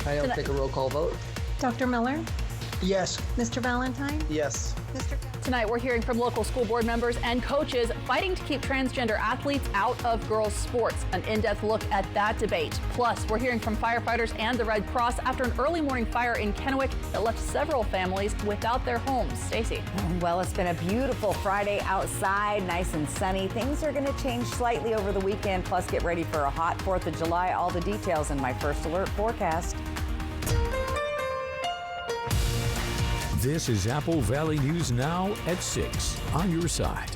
I'll take a roll call vote. Dr. Miller? Yes. Mr. Valentine? Yes. Mr. Tonight, we're hearing from local school board members and coaches fighting to keep transgender athletes out of girls' sports. An in-depth look at that debate. Plus, we're hearing from firefighters and the Red Cross after an early morning fire in Kennewick that left several families without their homes. Stacey. Well, it's been a beautiful Friday outside, nice and sunny. Things are going to change slightly over the weekend. Plus, get ready for a hot 4th of July. All the details in my First Alert forecast. This is Apple Valley News Now at 6 on your side.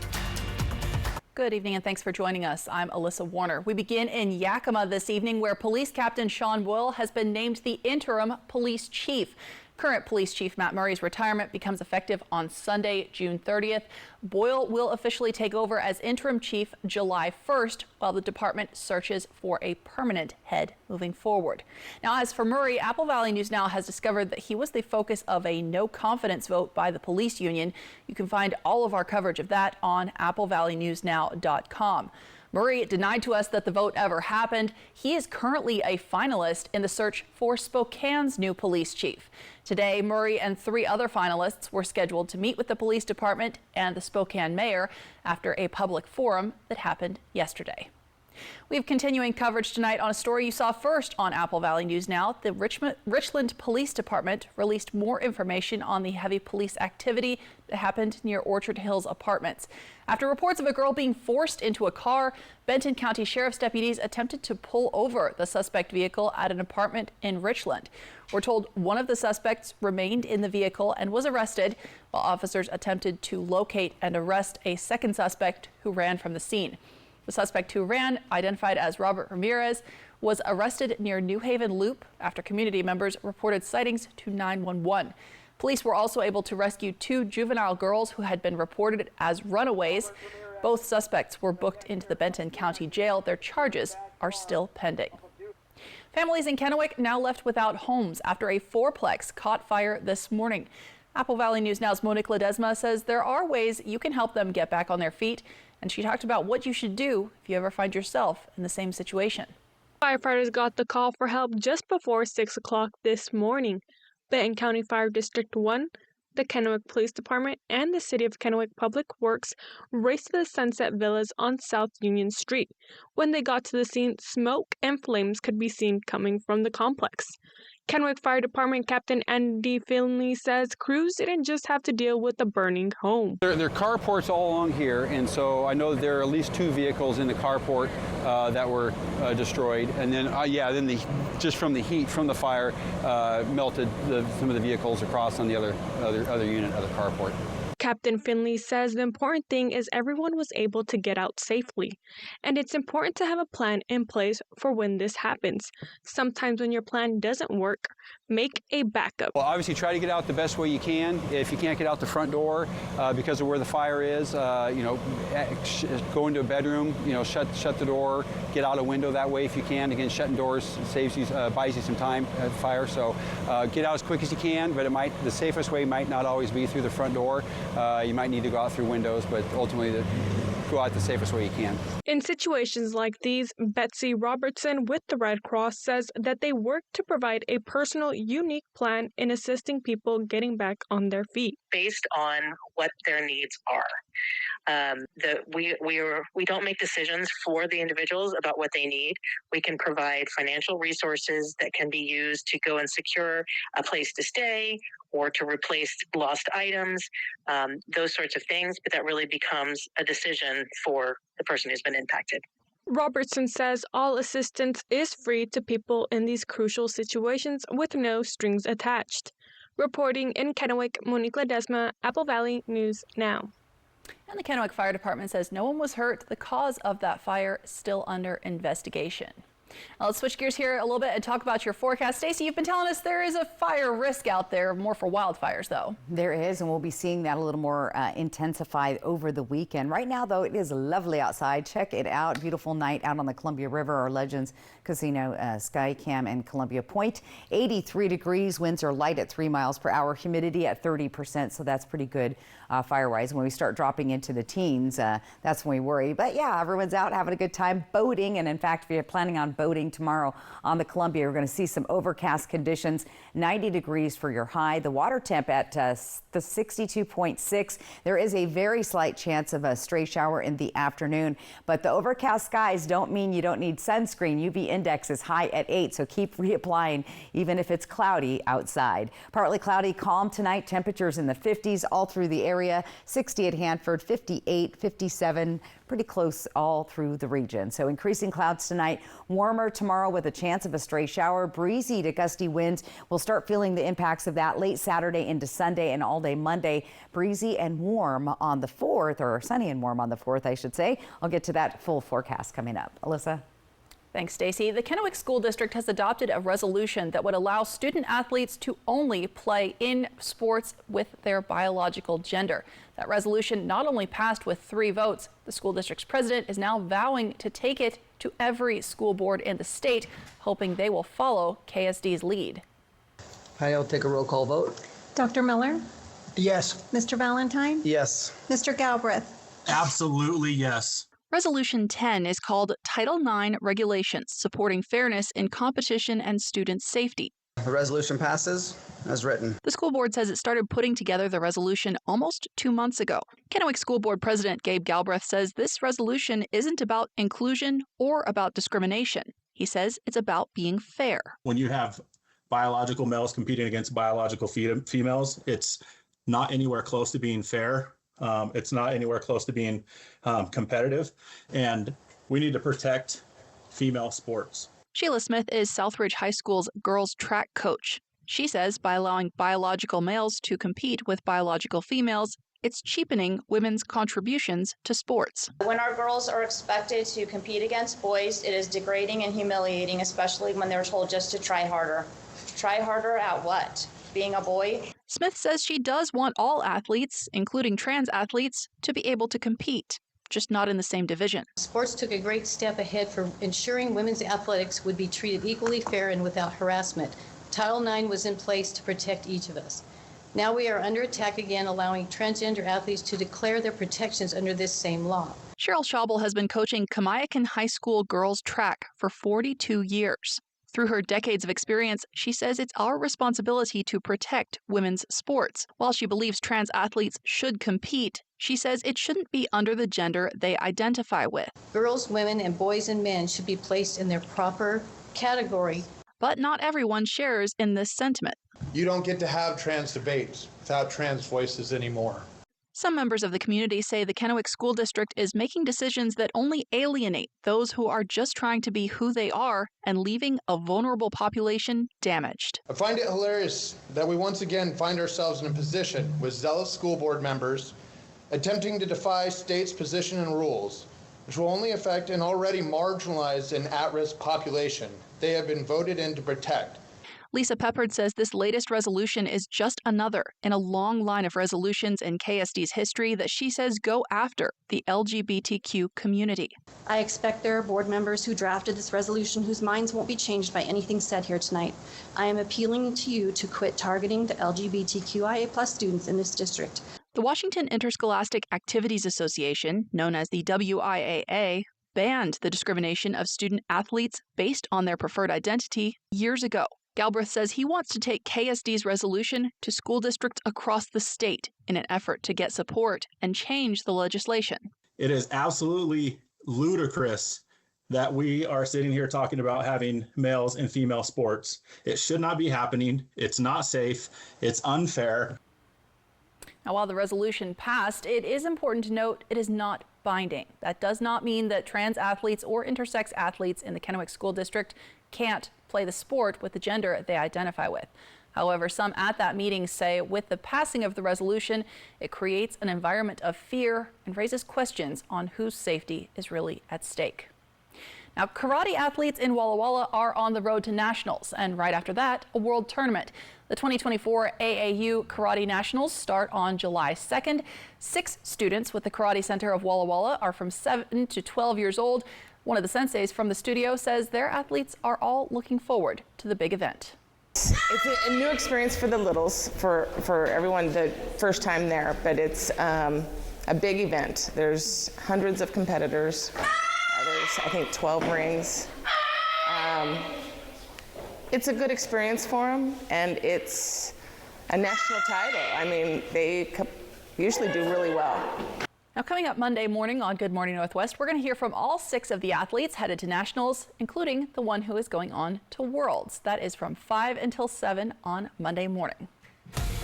Good evening and thanks for joining us. I'm Alyssa Warner. We begin in Yakima this evening where Police Captain Sean Boyle has been named the interim police chief. Current Police Chief Matt Murray's retirement becomes effective on Sunday, June 30th. Boyle will officially take over as interim chief July 1st while the department searches for a permanent head moving forward. Now, as for Murray, Apple Valley News Now has discovered that he was the focus of a no confidence vote by the police union. You can find all of our coverage of that on applevalleynewsnow.com. Murray denied to us that the vote ever happened. He is currently a finalist in the search for Spokane's new police chief. Today, Murray and 3 other finalists were scheduled to meet with the police department and the Spokane mayor after a public forum that happened yesterday. We have continuing coverage tonight on a story you saw first on Apple Valley News Now. The Richland Police Department released more information on the heavy police activity that happened near Orchard Hills Apartments. After reports of a girl being forced into a car, Benton County Sheriff's deputies attempted to pull over the suspect vehicle at an apartment in Richland. We're told one of the suspects remained in the vehicle and was arrested, while officers attempted to locate and arrest a second suspect who ran from the scene. The suspect who ran, identified as Robert Ramirez, was arrested near New Haven Loop after community members reported sightings to 911. Police were also able to rescue 2 juvenile girls who had been reported as runaways. Both suspects were booked into the Benton County Jail. Their charges are still pending. Families in Kennewick now left without homes after a 4-plex caught fire this morning. Apple Valley News Now's Monique Ledesma says there are ways you can help them get back on their feet. And she talked about what you should do if you ever find yourself in the same situation. Firefighters got the call for help just before 6 o'clock this morning. Benton County Fire District 1, the Kennewick Police Department, and the City of Kennewick Public Works raced to the Sunset Villas on South Union Street. When they got to the scene, smoke and flames could be seen coming from the complex. Kennewick Fire Department Captain Andy Finley says crews didn't just have to deal with the burning home. There are carports all along here, and so I know there are at least 2 vehicles in the carport that were destroyed. And then, just from the heat from the fire, melted some of the vehicles across on the other unit of the carport. Captain Finley says the important thing is everyone was able to get out safely, and it's important to have a plan in place for when this happens. Sometimes when your plan doesn't work, make a backup. Well, obviously try to get out the best way you can. If you can't get out the front door because of where the fire is, go into a bedroom, shut the door, get out a window that way if you can. Again, shutting doors buys you some time at fire, so get out as quick as you can, but the safest way might not always be through the front door. You might need to go out through windows, but ultimately go out the safest way you can. In situations like these, Betsy Robertson with the Red Cross says that they work to provide a personal, unique plan in assisting people getting back on their feet. Based on what their needs are. We don't make decisions for the individuals about what they need. We can provide financial resources that can be used to go and secure a place to stay or to replace lost items, those sorts of things, but that really becomes a decision for the person who's been impacted. Robertson says all assistance is free to people in these crucial situations with no strings attached. Reporting in Kennewick, Monique Ledesma, Apple Valley News Now. And the Kennewick Fire Department says no one was hurt. The cause of that fire is still under investigation. Now let's switch gears here a little bit and talk about your forecast. Stacey, you've been telling us there is a fire risk out there, more for wildfires though. There is, and we'll be seeing that a little more intensified over the weekend. Right now, though, it is lovely outside. Check it out. Beautiful night out on the Columbia River, our Legends Casino Skycam and Columbia Point. 83 degrees, winds are light at 3 miles per hour, humidity at 30%, so that's pretty good fire-wise. When we start dropping into the teens, that's when we worry. But yeah, everyone's out having a good time boating, and in fact, if you're planning on boating tomorrow on the Columbia. We're going to see some overcast conditions, 90 degrees for your high. The water temp at the 62.6. There is a very slight chance of a stray shower in the afternoon, but the overcast skies don't mean you don't need sunscreen. UV index is high at 8, so keep reapplying even if it's cloudy outside. Partly cloudy, calm tonight. Temperatures in the 50s all through the area. 60 at Hanford, 58, 57, pretty close all through the region. So increasing clouds tonight, warmer tomorrow with a chance of a stray shower, breezy to gusty winds. We'll start feeling the impacts of that late Saturday into Sunday and all day Monday. Breezy and warm on the 4th, or sunny and warm on the 4th, I should say. I'll get to that full forecast coming up. Alyssa? Thanks, Stacy. The Kennewick School District has adopted a resolution that would allow student athletes to only play in sports with their biological gender. That resolution not only passed with 3 votes, the school district's president is now vowing to take it to every school board in the state, hoping they will follow KSD's lead. I'll take a roll call vote. Dr. Miller? Yes. Mr. Valentine? Yes. Mr. Galbraith? Absolutely yes. Resolution 10 is called Title IX Regulations Supporting Fairness in Competition and Student Safety. The resolution passes as written. The school board says it started putting together the resolution almost 2 months ago. Kennewick School Board President Gabe Galbraith says this resolution isn't about inclusion or about discrimination. He says it's about being fair. When you have biological males competing against biological females, it's not anywhere close to being fair. It's not anywhere close to being competitive, and we need to protect female sports. Sheila Smith is Southridge High School's girls track coach. She says by allowing biological males to compete with biological females, it's cheapening women's contributions to sports. When our girls are expected to compete against boys, it is degrading and humiliating, especially when they're told just to try harder. Try harder at what? Being a boy? Smith says she does want all athletes, including trans athletes, to be able to compete, just not in the same division. Sports took a great step ahead for ensuring women's athletics would be treated equally fair and without harassment. Title IX was in place to protect each of us. Now we are under attack again, allowing transgender athletes to declare their protections under this same law. Cheryl Schaubel has been coaching Kamiakin High School girls track for 42 years. Through her decades of experience, she says it's our responsibility to protect women's sports. While she believes trans athletes should compete, she says it shouldn't be under the gender they identify with. Girls, women, and boys and men should be placed in their proper category. But not everyone shares in this sentiment. You don't get to have trans debates without trans voices anymore. Some members of the community say the Kennewick School District is making decisions that only alienate those who are just trying to be who they are and leaving a vulnerable population damaged. I find it hilarious that we once again find ourselves in a position with zealous school board members attempting to defy state's position and rules, which will only affect an already marginalized and at-risk population they have been voted in to protect. Lisa Peppard says this latest resolution is just another in a long line of resolutions in KSD's history that she says go after the LGBTQ community. I expect there are board members who drafted this resolution whose minds won't be changed by anything said here tonight. I am appealing to you to quit targeting the LGBTQIA+ students in this district. The Washington Interscholastic Activities Association, known as the WIAA, banned the discrimination of student athletes based on their preferred identity years ago. Galbraith says he wants to take KSD's resolution to school districts across the state in an effort to get support and change the legislation. It is absolutely ludicrous that we are sitting here talking about having males and female sports. It should not be happening. It's not safe. It's unfair. Now, while the resolution passed, it is important to note it is not binding. That does not mean that trans athletes or intersex athletes in the Kennewick School District can't play the sport with the gender they identify with. However, some at that meeting say with the passing of the resolution, it creates an environment of fear and raises questions on whose safety is really at stake. Now, karate athletes in Walla Walla are on the road to nationals, and right after that, a world tournament. The 2024 AAU Karate Nationals start on July 2nd. 6 students with the Karate Center of Walla Walla are from 7 to 12 years old. One of the senseis from the studio says their athletes are all looking forward to the big event. It's a new experience for the littles, for everyone the first time there, but it's a big event. There's hundreds of competitors. There's, I think, 12 rings. it's a good experience for them, and it's a national title. I mean, they usually do really well. Now, coming up Monday morning on Good Morning Northwest, we're going to hear from all 6 of the athletes headed to nationals, including the one who is going on to Worlds. That is from 5 until 7 on Monday morning.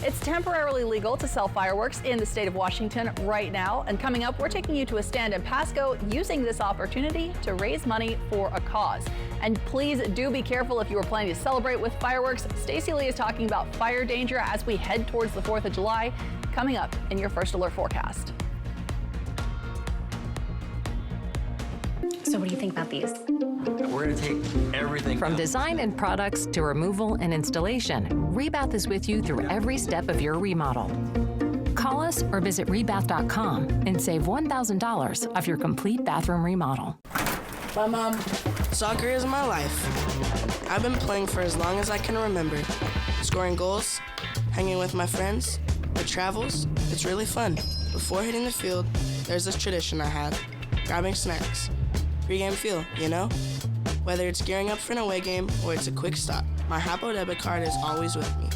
It's temporarily legal to sell fireworks in the state of Washington right now. And coming up, we're taking you to a stand in Pasco using this opportunity to raise money for a cause. And please do be careful if you are planning to celebrate with fireworks. Stacey Lee is talking about fire danger as we head towards the 4th of July. Coming up in your First Alert forecast. So what do you think about these? We're going to take everything. From design and products to removal and installation, Rebath is with you through every step of your remodel. Call us or visit rebath.com and save $1,000 off your complete bathroom remodel. My mom, soccer is my life. I've been playing for as long as I can remember. Scoring goals, hanging with my friends, the travels, it's really fun. Before hitting the field, there's this tradition I have, grabbing snacks. Pre-game feel, you know? Whether it's gearing up for an away game or it's a quick stop, my Hapo debit card is always with me.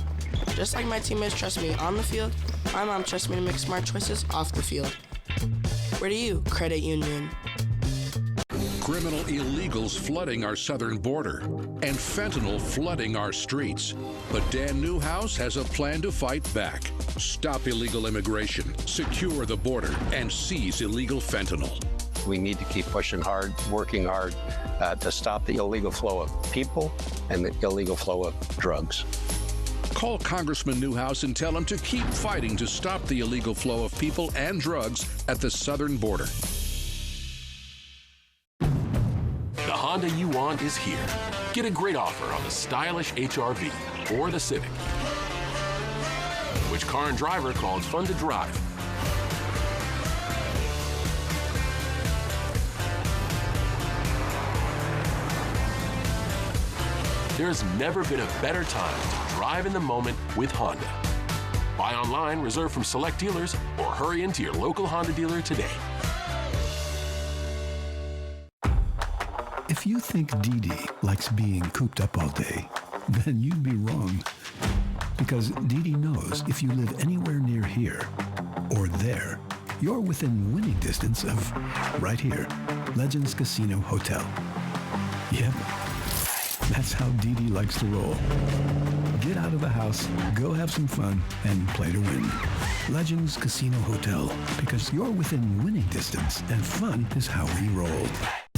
Just like my teammates trust me on the field, my mom trusts me to make smart choices off the field. Where do you, credit union? Criminal illegals flooding our southern border and fentanyl flooding our streets. But Dan Newhouse has a plan to fight back. Stop illegal immigration, secure the border, and seize illegal fentanyl. We need to keep pushing hard, working hard to stop the illegal flow of people and the illegal flow of drugs. Call Congressman Newhouse and tell him to keep fighting to stop the illegal flow of people and drugs at the southern border. The Honda you want is here. Get a great offer on the stylish HR-V or the Civic. Which car and driver call it fun to drive? There's never been a better time to drive in the moment with Honda. Buy online, reserve from select dealers, or hurry into your local Honda dealer today. If you think Dee Dee likes being cooped up all day, then you'd be wrong. Because Dee Dee knows if you live anywhere near here or there, you're within winning distance of right here, Legends Casino Hotel. Yep. That's how Dee Dee likes to roll. Get out of the house, go have some fun, and play to win. Legends Casino Hotel, because you're within winning distance, and fun is how we roll.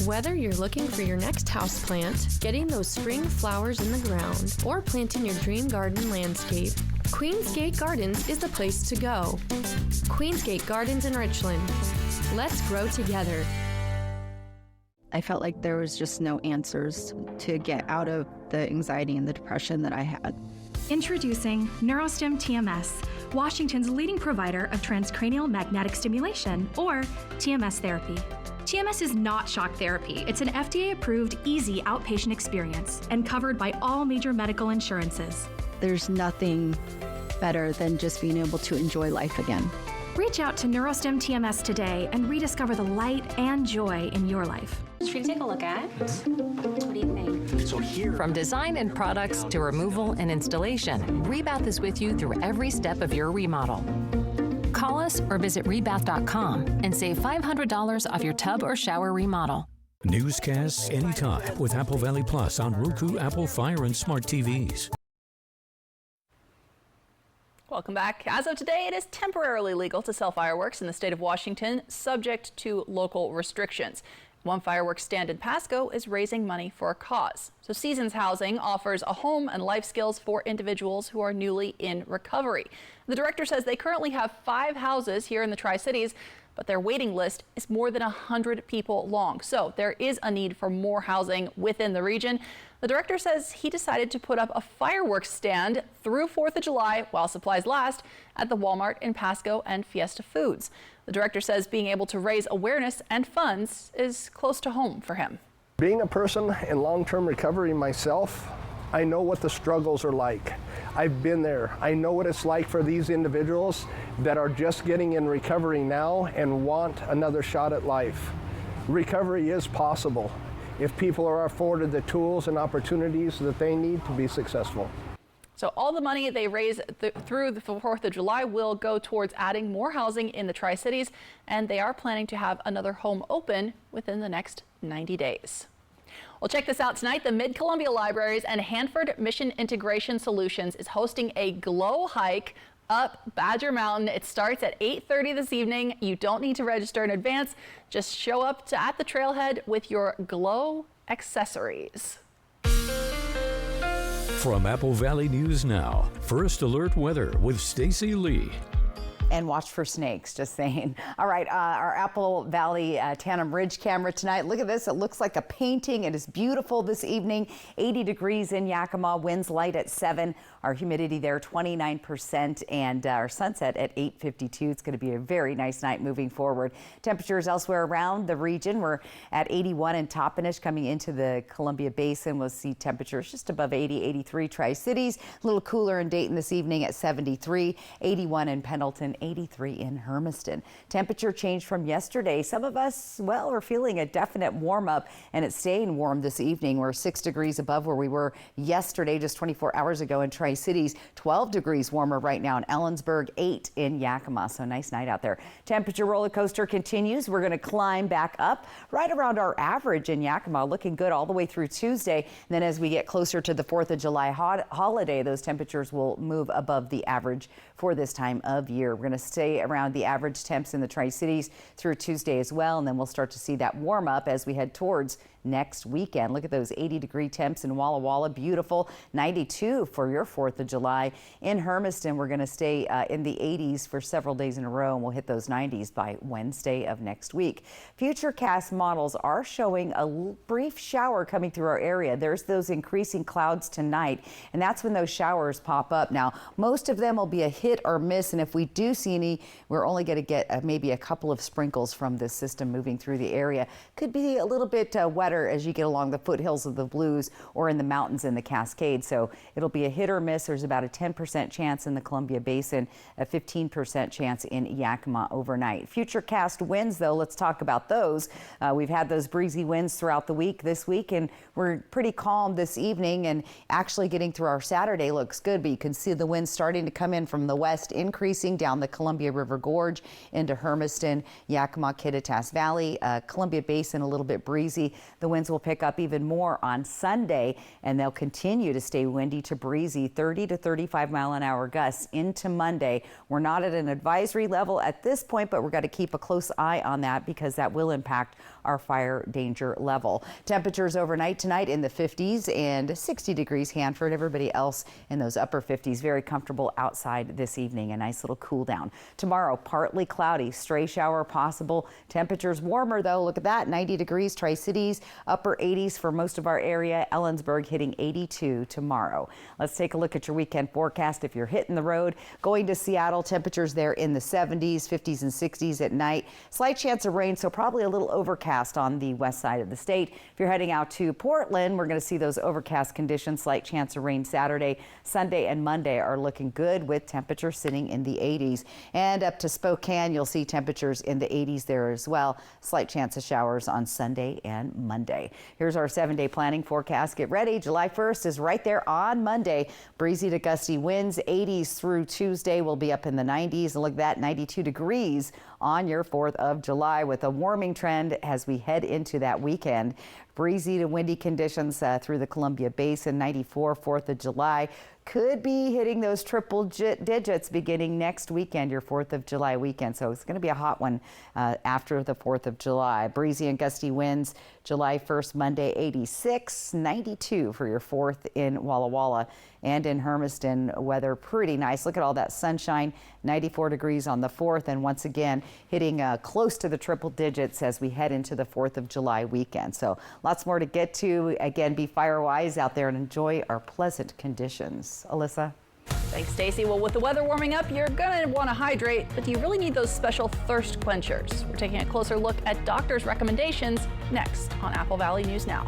Whether you're looking for your next houseplant, getting those spring flowers in the ground, or planting your dream garden landscape, Queensgate Gardens is the place to go. Queensgate Gardens in Richland. Let's grow together. I felt like there was just no answers to get out of the anxiety and the depression that I had. Introducing NeuroStim TMS, Washington's leading provider of transcranial magnetic stimulation, or TMS therapy. TMS is not shock therapy. It's an FDA-approved, easy outpatient experience and covered by all major medical insurances. There's nothing better than just being able to enjoy life again. Reach out to NeuroStim TMS today and rediscover the light and joy in your life. Should we take a look at? What do you think? So here. From design and products to removal and installation, Rebath is with you through every step of your remodel. Call us or visit rebath.com and save $500 off your tub or shower remodel. Newscasts anytime with Apple Valley Plus on Roku, Apple Fire, and smart TVs. Welcome back. As of today, it is temporarily legal to sell fireworks in the state of Washington, subject to local restrictions. One fireworks stand in Pasco is raising money for a cause. So Seasons Housing offers a home and life skills for individuals who are newly in recovery. The director says they currently have 5 houses here in the Tri-Cities, but their waiting list is more than 100 people long. So there is a need for more housing within the region. The director says he decided to put up a fireworks stand through 4th of July while supplies last at the Walmart in Pasco and Fiesta Foods. The director says being able to raise awareness and funds is close to home for him. Being a person in long-term recovery myself, I know what the struggles are like. I've been there. I know what it's like for these individuals that are just getting in recovery now and want another shot at life. Recovery is possible. if people are afforded the tools and opportunities that they need to be successful. So all the money they raise through the 4th of July will go towards adding more housing in the Tri-Cities, and they are planning to have another home open within the next 90 days. Well, check this out tonight. The Mid-Columbia Libraries and Hanford Mission Integration Solutions is hosting a glow hike up Badger Mountain. It starts at 8:30 this evening. You don't need to register in advance. Just show up at the trailhead with your glow accessories. From Apple Valley News Now, First Alert Weather with Stacy Lee. And watch for snakes, just saying. All right, our Apple Valley Tandem Ridge camera tonight. Look at this. It looks like a painting. It is beautiful this evening. 80 degrees in Yakima, winds light at 7. Our humidity there, 29%, and our sunset at 8:52. It's going to be a very nice night moving forward. Temperatures elsewhere around the region, we're at 81 in Toppenish. Coming into the Columbia Basin, we'll see temperatures just above 80, 83 Tri-Cities. A little cooler in Dayton this evening at 73, 81 in Pendleton, 83 in Hermiston. Temperature change from yesterday. Some of us, well, we're feeling a definite warm up, and it's staying warm this evening. We're 6 degrees above where we were yesterday, just 24 hours ago in Tri-Cities. 12 degrees warmer right now in Ellensburg, 8 in Yakima. So nice night out there. Temperature roller coaster continues. We're going to climb back up right around our average in Yakima, looking good all the way through Tuesday. And then as we get closer to the 4th of July holiday, those temperatures will move above the average for this time of year. We're going to stay around the average temps in the Tri-Cities through Tuesday as well, and then we'll start to see that warm up as we head towards next weekend. Look at those 80-degree temps in Walla Walla. Beautiful. 92 for your 4th of July. In Hermiston, we're going to stay in the 80s for several days in a row, and we'll hit those 90s by Wednesday of next week. Futurecast models are showing a brief shower coming through our area. There's those increasing clouds tonight, and that's when those showers pop up. Now, most of them will be a hit or miss, and if we do see any, we're only going to get maybe a couple of sprinkles from this system moving through the area. Could be a little bit wetter as you get along the foothills of the Blues or in the mountains in the Cascades. So it'll be a hit or miss. There's about a 10% chance in the Columbia Basin, a 15% chance in Yakima overnight. Futurecast winds, though, let's talk about those. We've had those breezy winds throughout the week this week, and we're pretty calm this evening, and actually getting through our Saturday looks good, but you can see the winds starting to come in from the west, increasing down the Columbia River Gorge into Hermiston, Yakima, Kittitas Valley, Columbia Basin a little bit breezy. The winds will pick up even more on Sunday, and they'll continue to stay windy to breezy, 30 to 35 mile an hour gusts into Monday. We're not at an advisory level at this point, but we're going to keep a close eye on that because that will impact our fire danger level. Temperatures overnight tonight in the 50s and 60 degrees Hanford. Everybody else in those upper 50s, very comfortable outside this evening. A nice little cool down. Tomorrow, partly cloudy, stray shower possible. Temperatures warmer though. Look at that, 90 degrees Tri-Cities, upper 80s for most of our area. Ellensburg hitting 82 tomorrow. Let's take a look at your weekend forecast. If you're hitting the road, going to Seattle, temperatures there in the 70s, 50s and 60s at night. Slight chance of rain, so probably a little overcast on the west side of the state. If you're heading out to Portland, we're going to see those overcast conditions. Slight chance of rain Saturday, Sunday and Monday are looking good with temperatures sitting in the 80s. And up to Spokane, you'll see temperatures in the 80s there as well. Slight chance of showers on Sunday and Monday. Here's our 7-day planning forecast. Get ready. July 1st is right there on Monday. Breezy to gusty winds, 80s through Tuesday. We'll be up in the 90s. And look at that, 92 degrees on your 4th of July with a warming trend as we head into that weekend. Breezy to windy conditions through the Columbia Basin. 94 4th of July. Could be hitting those triple digits beginning next weekend, your 4th of July weekend. So it's going to be a hot one after the 4th of July. Breezy and gusty winds, July 1st, Monday, 86, 92 for your 4th in Walla Walla. And in Hermiston, weather pretty nice. Look at all that sunshine, 94 degrees on the 4th. And once again, hitting close to the triple digits as we head into the 4th of July weekend. So lots more to get to. Again, be fire wise out there and enjoy our pleasant conditions. Alyssa. Thanks, Stacy. Well, with the weather warming up, you're going to want to hydrate, but do you really need those special thirst quenchers? We're taking a closer look at doctors' recommendations next on Apple Valley News Now.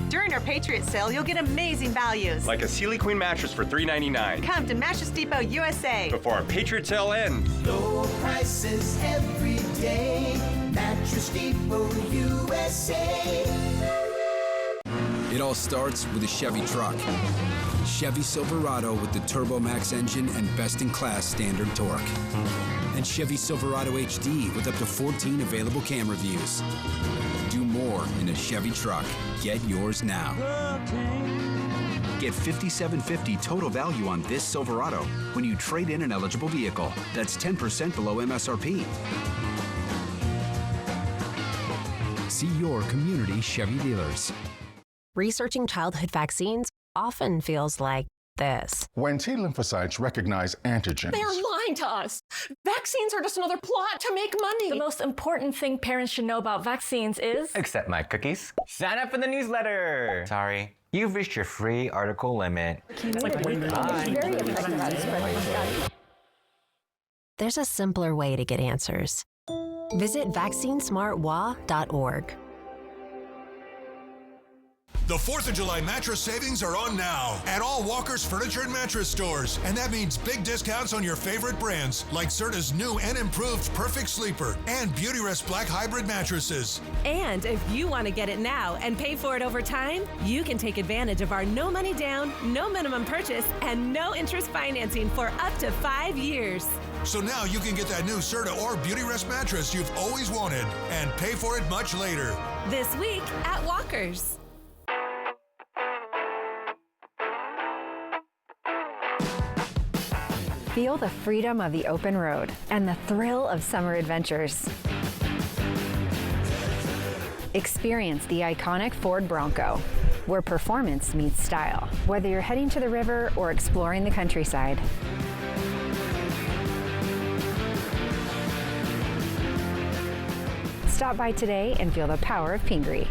During our Patriot sale, you'll get amazing values. Like a Sealy Queen mattress for $3.99. Come to Mattress Depot USA before our Patriot sale ends. Low prices every day. Mattress Depot USA. It all starts with a Chevy truck. Chevy Silverado with the TurboMax engine and best-in-class standard torque. And Chevy Silverado HD with up to 14 available camera views. Do more in a Chevy truck. Get yours now. Get $5,750 total value on this Silverado when you trade in an eligible vehicle. That's 10% below MSRP. See your community Chevy dealers. Researching childhood vaccines often feels like this. When T lymphocytes recognize antigens. They are lying to us. Vaccines are just another plot to make money. The most important thing parents should know about vaccines is... Accept my cookies. Sign up for the newsletter. Sorry. You've reached your free article limit. There's a simpler way to get answers. Visit vaccinesmartwa.org. The 4th of July mattress savings are on now at all Walker's Furniture and Mattress stores. And that means big discounts on your favorite brands like Serta's new and improved Perfect Sleeper and Beautyrest Black Hybrid mattresses. And if you want to get it now and pay for it over time, you can take advantage of our no money down, no minimum purchase, and no interest financing for up to 5 years. So now you can get that new Serta or Beautyrest mattress you've always wanted and pay for it much later. This week at Walker's. Feel the freedom of the open road and the thrill of summer adventures. Experience the iconic Ford Bronco, where performance meets style, whether you're heading to the river or exploring the countryside. Stop by today and feel the power of Pingree.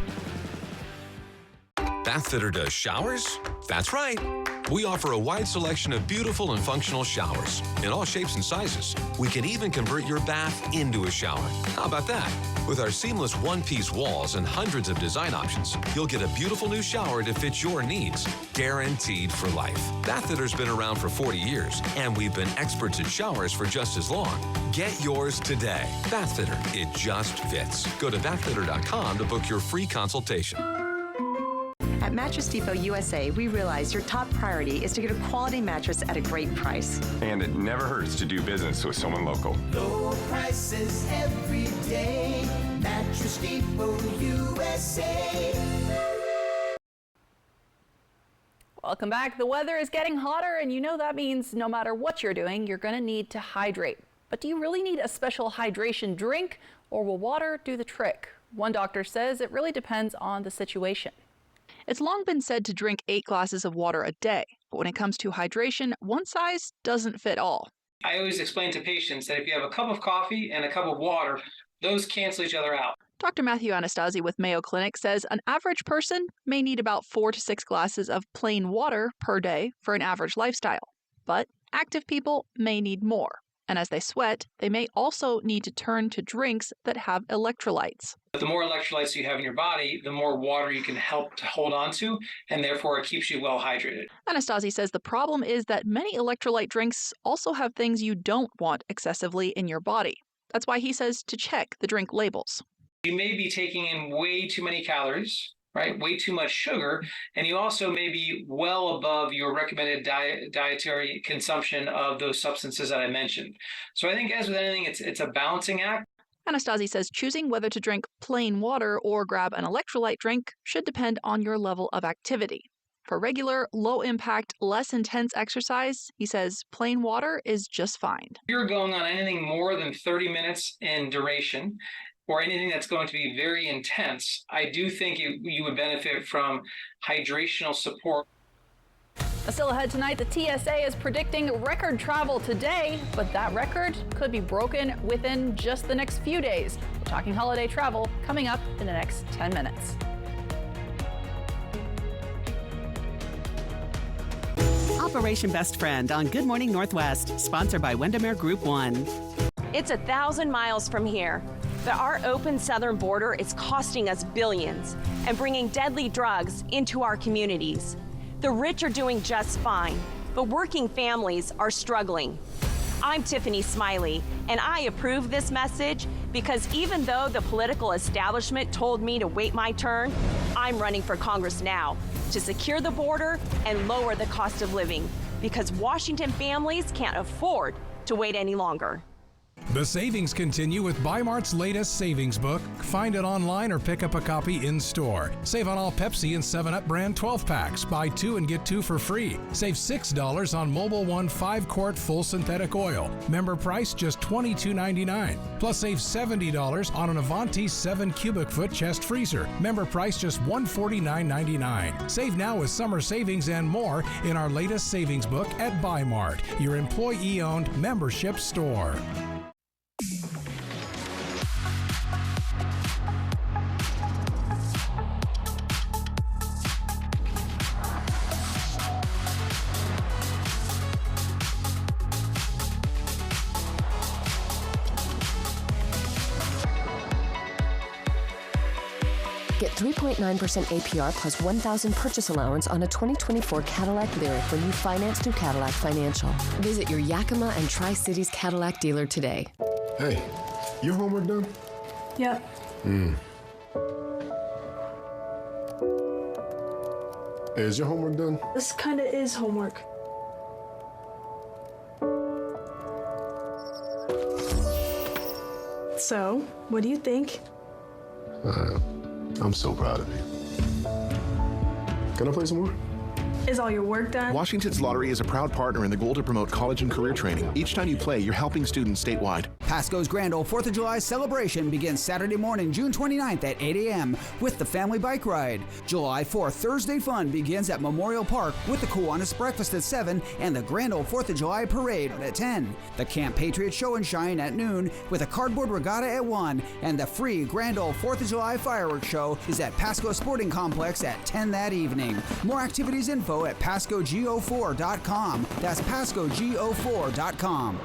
Bathfitter does showers? That's right. We offer a wide selection of beautiful and functional showers in all shapes and sizes. We can even convert your bath into a shower. How about that? With our seamless one-piece walls and hundreds of design options, you'll get a beautiful new shower to fit your needs, guaranteed for life. Bathfitter's been around for 40 years, and we've been experts at showers for just as long. Get yours today. Bathfitter, it just fits. Go to bathfitter.com to book your free consultation. At Mattress Depot USA, we realize your top priority is to get a quality mattress at a great price. And it never hurts to do business with someone local. Low prices every day. Mattress Depot USA. Welcome back. The weather is getting hotter, and you know that means no matter what you're doing, you're going to need to hydrate. But do you really need a special hydration drink, or will water do the trick? One doctor says it really depends on the situation. It's long been said to drink 8 glasses of water a day, but when it comes to hydration, one size doesn't fit all. I always explain to patients that if you have a cup of coffee and a cup of water, those cancel each other out. Dr. Matthew Anastasi with Mayo Clinic says an average person may need about 4 to 6 glasses of plain water per day for an average lifestyle, but active people may need more. And as they sweat, they may also need to turn to drinks that have electrolytes. The more electrolytes you have in your body, the more water you can help to hold on to, and therefore it keeps you well hydrated. Anastasi says the problem is that many electrolyte drinks also have things you don't want excessively in your body. That's why he says to check the drink labels. You may be taking in way too many calories, right? Way too much sugar, and you also may be well above your recommended dietary consumption of those substances that I mentioned. So I think, as with anything, it's a balancing act. Anastasi says choosing whether to drink plain water or grab an electrolyte drink should depend on your level of activity. For regular, low-impact, less intense exercise, he says plain water is just fine. If you're going on anything more than 30 minutes in duration, or anything that's going to be very intense, I do think you would benefit from hydrational support. Still ahead tonight, the TSA is predicting record travel today, but that record could be broken within just the next few days. We're talking holiday travel coming up in the next 10 minutes. Operation Best Friend on Good Morning Northwest, sponsored by Windermere Group 1. It's 1,000 miles from here. But our open southern border is costing us billions and bringing deadly drugs into our communities. The rich are doing just fine, but working families are struggling. I'm Tiffany Smiley, and I approve this message because even though the political establishment told me to wait my turn, I'm running for Congress now to secure the border and lower the cost of living because Washington families can't afford to wait any longer. The savings continue with Bi-Mart's latest savings book. Find it online or pick up a copy in store. Save on all Pepsi and 7-Up brand 12-packs. Buy 2 and get 2 for free. Save $6 on Mobil 1 5-quart full synthetic oil. Member price just $22.99. Plus save $70 on an Avanti 7 cubic foot chest freezer. Member price just $149.99. Save now with summer savings and more in our latest savings book at Bi-Mart, your employee-owned membership store. Get 3.9% APR plus $1,000 purchase allowance on a 2024 Cadillac Lyriq when you finance through Cadillac Financial. Visit your Yakima and Tri-Cities Cadillac dealer today. Hey, your homework done? Yep. Hey, is your homework done? This kind of is homework. So, what do you think? I'm so proud of you. Can I play some more? Is all your work done? Washington's Lottery is a proud partner in the goal to promote college and career training. Each time you play, you're helping students statewide. Pasco's Grand Ole 4th of July celebration begins Saturday morning, June 29th at 8 a.m. with the family bike ride. July 4th, Thursday fun begins at Memorial Park with the Kiwanis Breakfast at 7 and the Grand Ole 4th of July Parade at 10. The Camp Patriot Show and Shine at noon with a cardboard regatta at 1, and the free Grand Ole 4th of July fireworks show is at Pasco Sporting Complex at 10 that evening. More activities info at PascoGO4.com. That's PascoGO4.com.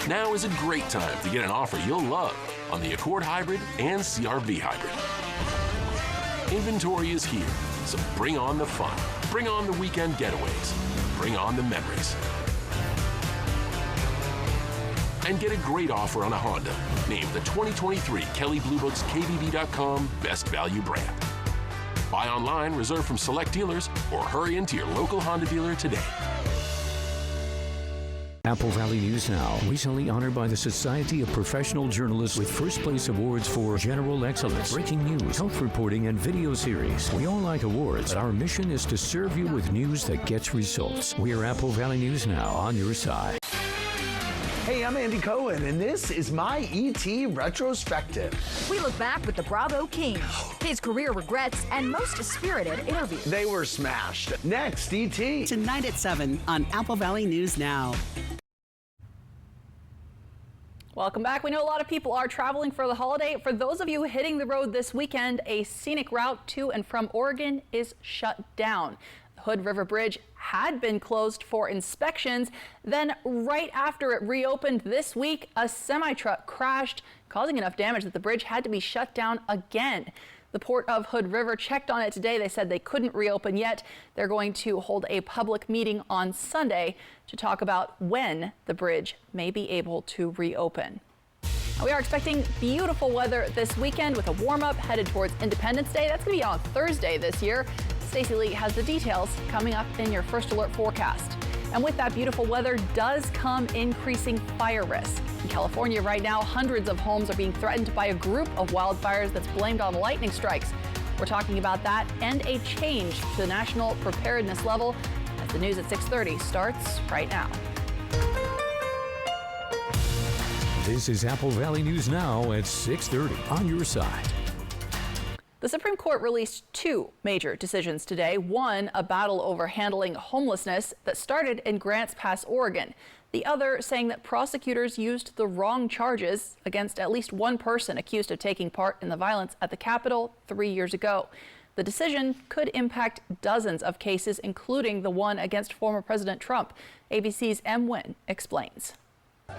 Now is a great time to get an offer you'll love on the Accord Hybrid and CR-V Hybrid. Inventory is here, so bring on the fun. Bring on the weekend getaways. Bring on the memories. And get a great offer on a Honda, named the 2023 Kelley Blue Book's KBB.com Best Value Brand. Buy online, reserve from select dealers, or hurry into your local Honda dealer today. Apple Valley News Now, recently honored by the Society of Professional Journalists with first place awards for general excellence, breaking news, health reporting, and video series. We all like awards, but our mission is to serve you with news that gets results. We are Apple Valley News Now, on your side. Hey, I'm Andy Cohen, and this is my E.T. retrospective. We look back with the Bravo King, his career regrets, and most spirited interview. They were smashed. Next, E.T. Tonight at 7 on Apple Valley News Now. Welcome back. We know a lot of people are traveling for the holiday. For those of you hitting the road this weekend, a scenic route to and from Oregon is shut down. The Hood River Bridge had been closed for inspections. Then right after it reopened this week, a semi-truck crashed, causing enough damage that the bridge had to be shut down again. The Port of Hood River checked on it today. They said they couldn't reopen yet. They're going to hold a public meeting on Sunday to talk about when the bridge may be able to reopen. We are expecting beautiful weather this weekend with a warm-up headed towards Independence Day. That's going to be on Thursday this year. Stacey Lee has the details coming up in your First Alert forecast. And with that beautiful weather does come increasing fire risk. In California right now, hundreds of homes are being threatened by a group of wildfires that's blamed on lightning strikes. We're talking about that and a change to the national preparedness level as the news at 6:30 starts right now. This is Apple Valley News Now at 6:30 on your side. The Supreme Court released two major decisions today. One, a battle over handling homelessness that started in Grants Pass, Oregon. The other saying that prosecutors used the wrong charges against at least one person accused of taking part in the violence at the Capitol 3 years ago. The decision could impact dozens of cases, including the one against former President Trump. ABC's M. Nguyen explains.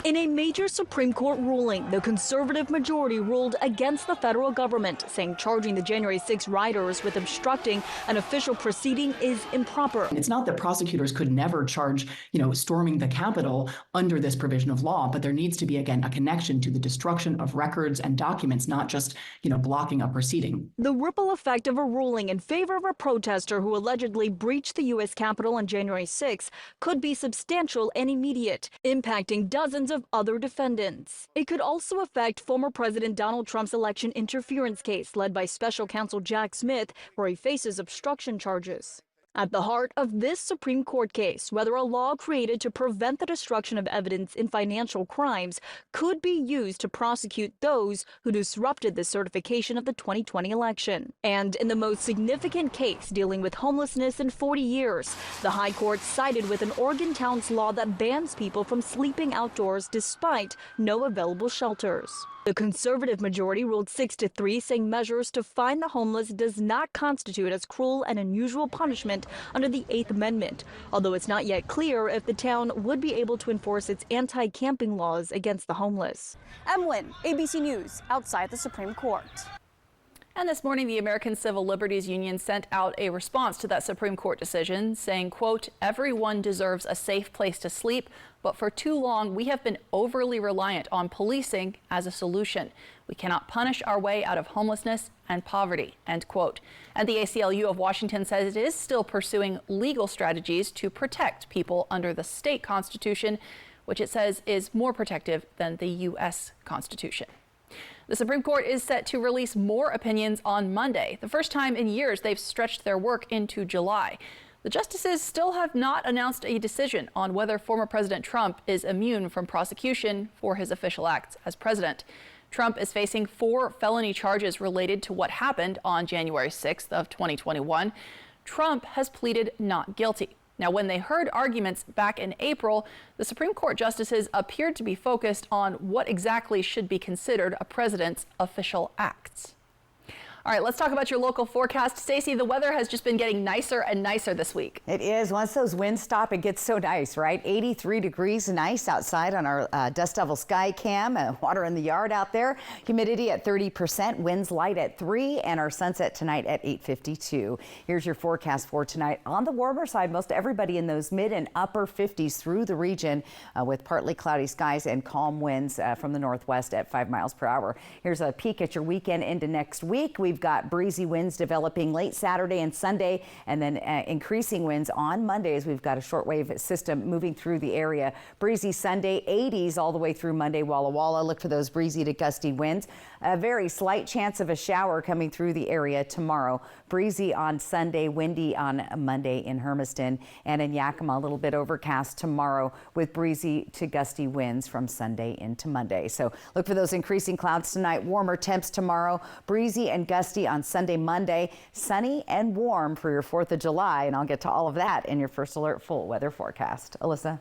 In a major Supreme Court ruling, the conservative majority ruled against the federal government, saying charging the January 6 rioters with obstructing an official proceeding is improper. It's not that prosecutors could never charge, storming the Capitol under this provision of law, but there needs to be, again, a connection to the destruction of records and documents, not just, blocking a proceeding. The ripple effect of a ruling in favor of a protester who allegedly breached the U.S. Capitol on January 6 could be substantial and immediate, impacting dozens of other defendants. It could also affect former President Donald Trump's election interference case led by special counsel Jack Smith, where he faces obstruction charges. At the heart of this Supreme Court case, whether a law created to prevent the destruction of evidence in financial crimes could be used to prosecute those who disrupted the certification of the 2020 election. And in the most significant case dealing with homelessness in 40 years, the High Court sided with an Oregon town's law that bans people from sleeping outdoors despite no available shelters. The conservative majority ruled 6-3, saying measures to fine the homeless does not constitute as cruel and unusual punishment under the 8th Amendment, although it's not yet clear if the town would be able to enforce its anti-camping laws against the homeless. Emlyn, ABC News, outside the Supreme Court. And this morning, the American Civil Liberties Union sent out a response to that Supreme Court decision saying, quote, "Everyone deserves a safe place to sleep, but for too long we have been overly reliant on policing as a solution. We cannot punish our way out of homelessness and poverty," end quote. And the ACLU of Washington says it is still pursuing legal strategies to protect people under the state constitution, which it says is more protective than the U.S. Constitution. The Supreme Court is set to release more opinions on Monday, the first time in years they've stretched their work into July. The justices still have not announced a decision on whether former President Trump is immune from prosecution for his official acts as president. Trump is facing 4 felony charges related to what happened on January 6th of 2021. Trump has pleaded not guilty. Now, when they heard arguments back in April, the Supreme Court justices appeared to be focused on what exactly should be considered a president's official acts. All right, let's talk about your local forecast. Stacey, the weather has just been getting nicer and nicer this week. It is. Once those winds stop, it gets so nice, right? 83 degrees, nice outside on our Dust Devil Sky Cam. Water in the yard out there. Humidity at 30%, winds light at 3, and our sunset tonight at 8:52. Here's your forecast for tonight. On the warmer side, most everybody in those mid and upper 50s through the region with partly cloudy skies and calm winds from the northwest at 5 miles per hour. Here's a peek at your weekend into next week. We've got breezy winds developing late Saturday and Sunday, and then increasing winds on Mondays. We've got a shortwave system moving through the area. Breezy Sunday, 80s all the way through Monday, Walla Walla. Look for those breezy to gusty winds. A very slight chance of a shower coming through the area tomorrow. Breezy on Sunday, windy on Monday in Hermiston, and in Yakima, a little bit overcast tomorrow with breezy to gusty winds from Sunday into Monday. So look for those increasing clouds tonight. Warmer temps tomorrow. Breezy and gusty on Sunday, Monday. Sunny and warm for your 4th of July. And I'll get to all of that in your First Alert full weather forecast. Alyssa.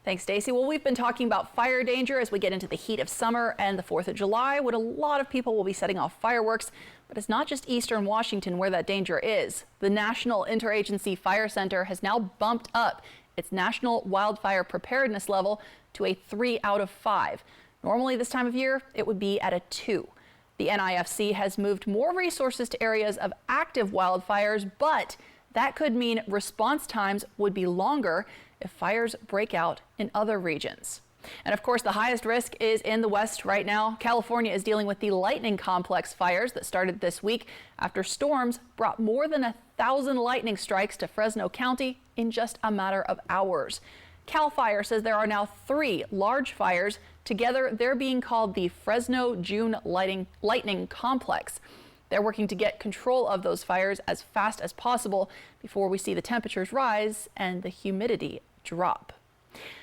Thanks, Stacey. Well, we've been talking about fire danger as we get into the heat of summer and the 4th of July, when a lot of people will be setting off fireworks. But it's not just eastern Washington where that danger is. The National Interagency Fire Center has now bumped up its national wildfire preparedness level to a 3 out of 5. Normally this time of year, it would be at a 2. The NIFC has moved more resources to areas of active wildfires, but that could mean response times would be longer if fires break out in other regions. And of course, the highest risk is in the West right now. California is dealing with the lightning complex fires that started this week after storms brought more than 1,000 lightning strikes to Fresno County in just a matter of hours. CAL FIRE says there are now 3 large fires. Together, they're being called the Fresno June Lightning Complex. They're working to get control of those fires as fast as possible before we see the temperatures rise and the humidity drop.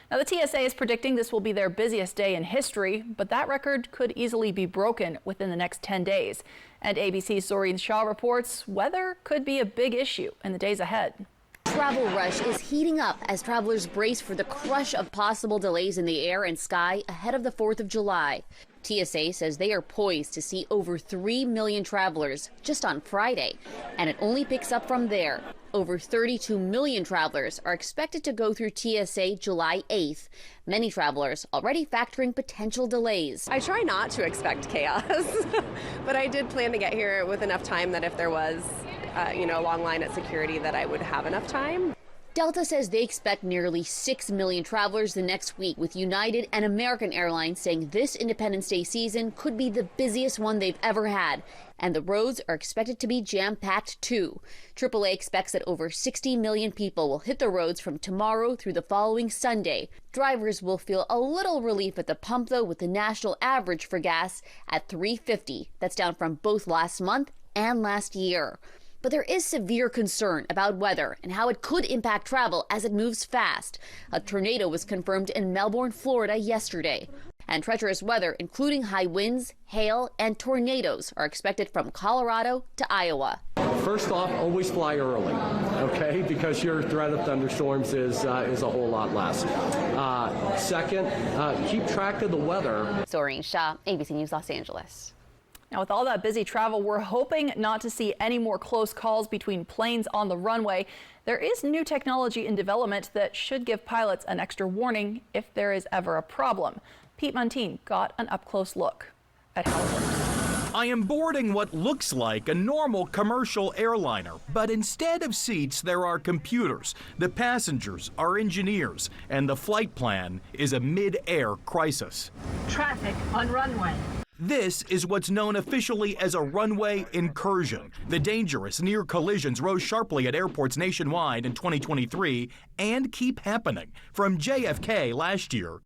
Now, the TSA is predicting this will be their busiest day in history, but that record could easily be broken within the next 10 days. And ABC's Zoreen Shaw reports weather could be a big issue in the days ahead. Travel rush is heating up as travelers brace for the crush of possible delays in the air and sky ahead of the 4th of July. TSA says they are poised to see over 3 million travelers just on Friday, and it only picks up from there. Over 32 million travelers are expected to go through TSA July 8th. Many travelers already factoring potential delays. I try not to expect chaos, but I did plan to get here with enough time that if there was, a long line at security, that I would have enough time. Delta says they expect nearly 6 million travelers the next week, with United and American Airlines saying this Independence Day season could be the busiest one they've ever had. And the roads are expected to be jam-packed too. AAA expects that over 60 million people will hit the roads from tomorrow through the following Sunday. Drivers will feel a little relief at the pump, though, with the national average for gas at $3.50. That's down from both last month and last year. But there is severe concern about weather and how it could impact travel as it moves fast. A tornado was confirmed in Melbourne, Florida yesterday. And treacherous weather, including high winds, hail, and tornadoes, are expected from Colorado to Iowa. First off, always fly early, okay? Because your threat of thunderstorms is a whole lot less. Second, keep track of the weather. Doreen Shaw, ABC News, Los Angeles. Now, with all that busy travel, we're hoping not to see any more close calls between planes on the runway. There is new technology in development that should give pilots an extra warning if there is ever a problem. Pete Muntean got an up-close look at how it works. I am boarding what looks like a normal commercial airliner, but instead of seats, there are computers. The passengers are engineers, and the flight plan is a mid-air crisis. Traffic on runway. This is what's known officially as a runway incursion. The dangerous near collisions rose sharply at airports nationwide in 2023 and keep happening. From JFK last year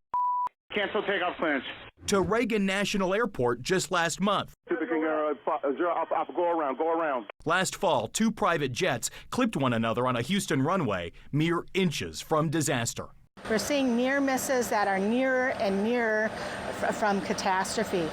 cancel takeoff clearance to Reagan National Airport just last month. Go around. Last fall, 2 private jets clipped one another on a Houston runway, mere inches from disaster. We're seeing near misses that are nearer and nearer from catastrophe.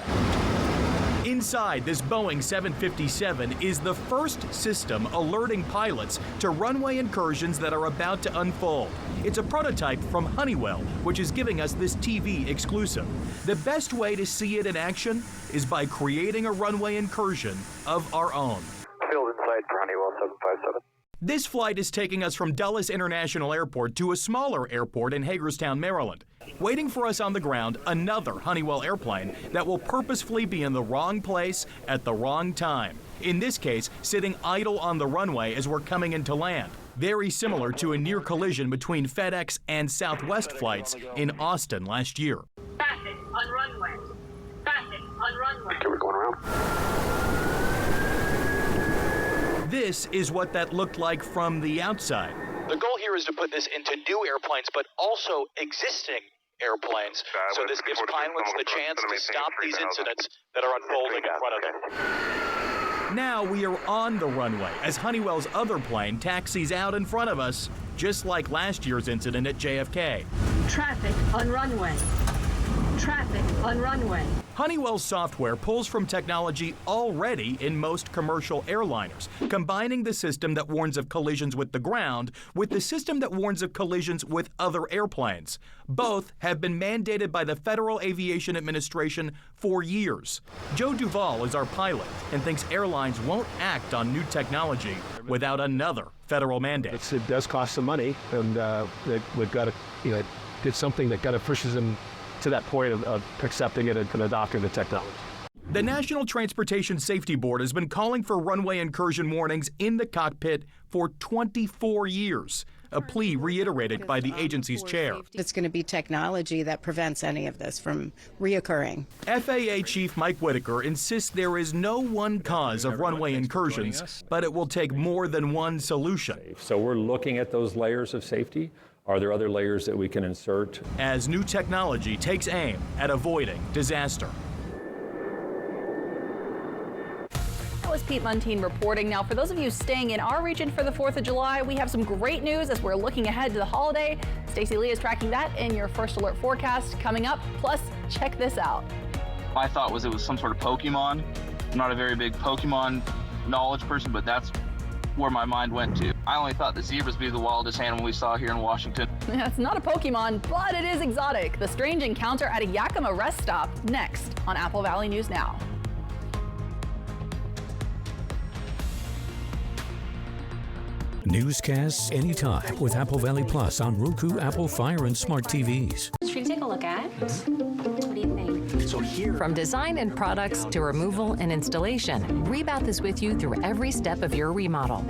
Inside this Boeing 757 is the first system alerting pilots to runway incursions that are about to unfold. It's a prototype from Honeywell, which is giving us this TV exclusive. The best way to see it in action is by creating a runway incursion of our own. Field inside for Honeywell 757. This flight is taking us from Dulles International Airport to a smaller airport in Hagerstown, Maryland. Waiting for us on the ground, another Honeywell airplane that will purposefully be in the wrong place at the wrong time. In this case, sitting idle on the runway as we're coming into land. Very similar to a near collision between FedEx and Southwest flights in Austin last year. Traffic on runway. Traffic on runway. Okay, we're going around. This is what that looked like from the outside. The goal here is to put this into new airplanes, but also existing airplanes. So this gives pilots the chance to stop these incidents that are unfolding in front of them. Now we are on the runway as Honeywell's other plane taxis out in front of us, just like last year's incident at JFK. Traffic on runway. Traffic on runway. Honeywell's software pulls from technology already in most commercial airliners, combining the system that warns of collisions with the ground with the system that warns of collisions with other airplanes. Both have been mandated by the Federal Aviation Administration for years. Joe Duvall is our pilot and thinks airlines won't act on new technology without another federal mandate. It does cost some money, and we've got to, did something that kind of pushes them to that point of accepting it and adopting the technology. The National Transportation Safety Board has been calling for runway incursion warnings in the cockpit for 24 years, a plea reiterated by the agency's chair. It's going to be technology that prevents any of this from reoccurring. FAA Chief Mike Whitaker insists there is no one cause of runway incursions, but it will take more than one solution. So we're looking at those layers of safety. Are there other layers that we can insert? As new technology takes aim at avoiding disaster. That was Pete Muntean reporting. Now, for those of you staying in our region for the 4th of July, we have some great news as we're looking ahead to the holiday. Stacey Lee is tracking that in your First Alert forecast coming up. Plus, check this out. My thought was it was some sort of Pokemon. I'm not a very big Pokemon knowledge person, but that's where my mind went to. I only thought the zebras would be the wildest animal we saw here in Washington. Yeah, it's not a Pokemon, but it is exotic. The strange encounter at a Yakima rest stop next on Apple Valley News Now. Newscasts anytime with Apple Valley Plus on Roku, Apple Fire, and smart TVs. Should we take a look at? What do you think? So here. From design and products to removal and installation, Rebath is with you through every step of your remodel.